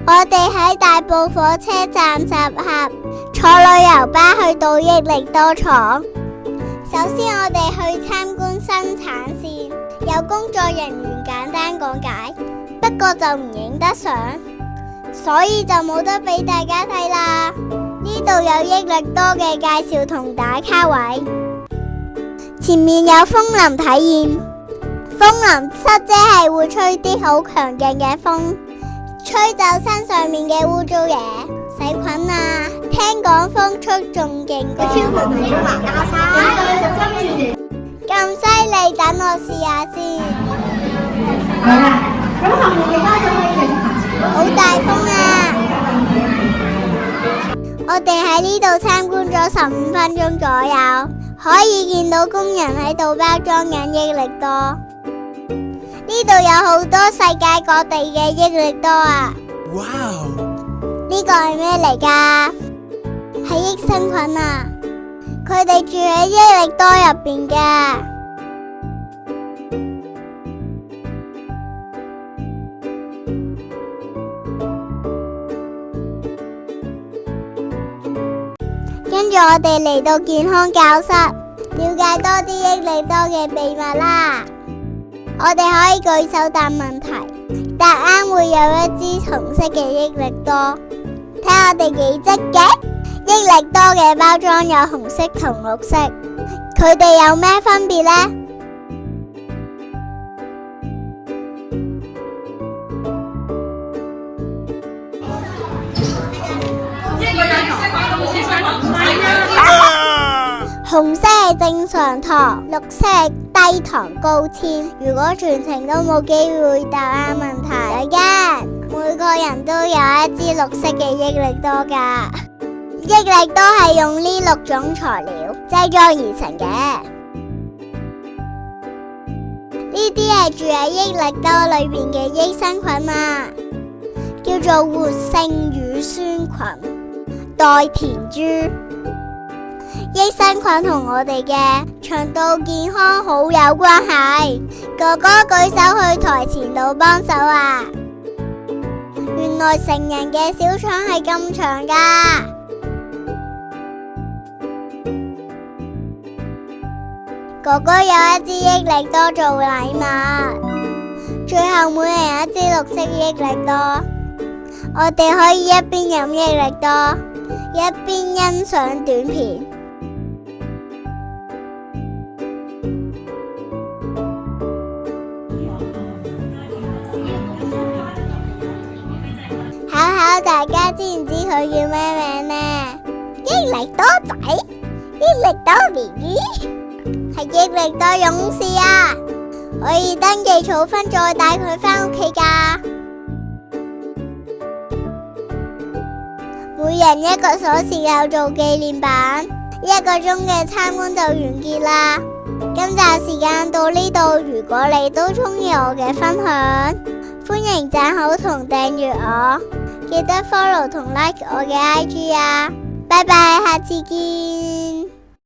我哋喺大埔火車站集合，坐旅遊巴去到益力多廠。首先我哋去參觀生產線，有工作人員簡單講解，不過就唔影得相，所以就冇得俾大家睇啦。呢度有益力多嘅介紹同打卡位，前面有風林體驗。風林室即係會吹啲好強勁嘅風，吹走身上面嘅污糟嘢、細菌啊。聽講風速仲勁過咁犀利，等我試下先。好大風啊！我哋喺呢度參觀咗15分鐘左右，可以見到工人喺度包裝緊益力多。呢度有好多世界各地嘅益力多啊！哇！呢個係咩嚟㗎？係益生菌啊！佢哋住喺益力多入邊㗎。跟住我哋嚟到健康教室，了解多啲益力多嘅秘密啦。我哋可以舉手答問題，答啱會有一支紅色嘅益力多。睇我哋幾積極！益力多嘅包裝有紅色同綠色，佢哋有咩分別呢？紅色係正常糖，綠色係低糖高纖。如果全程都冇機會答啱問題，大家每個人都有一支綠色嘅益力多㗎。益力多係用呢6種材料製作而成嘅。呢啲係住喺益力多裏面嘅益生菌啊，叫做活性乳酸菌、代田豬。益生菌同我哋嘅腸道健康好有關係。哥哥舉手去台前度幫手啊！原來成人嘅小腸係咁長㗎。哥哥有一支益力多做禮物，最後每人一支綠色益力多。我哋可以一邊飲益力多，一邊欣賞短片。大家知唔知佢叫咩名呢？益力多仔，益力多 BB， 係益力多勇士啊！可以登記儲分再帶佢返屋企㗎。每人1個鎖匙有做紀念版，1個鐘嘅參觀就完結啦。今集時間到呢度，如果你都中意我嘅分享，歡迎讚好同訂閱我。記得 follow 同 like 我嘅 IG 啊！拜拜，下次見。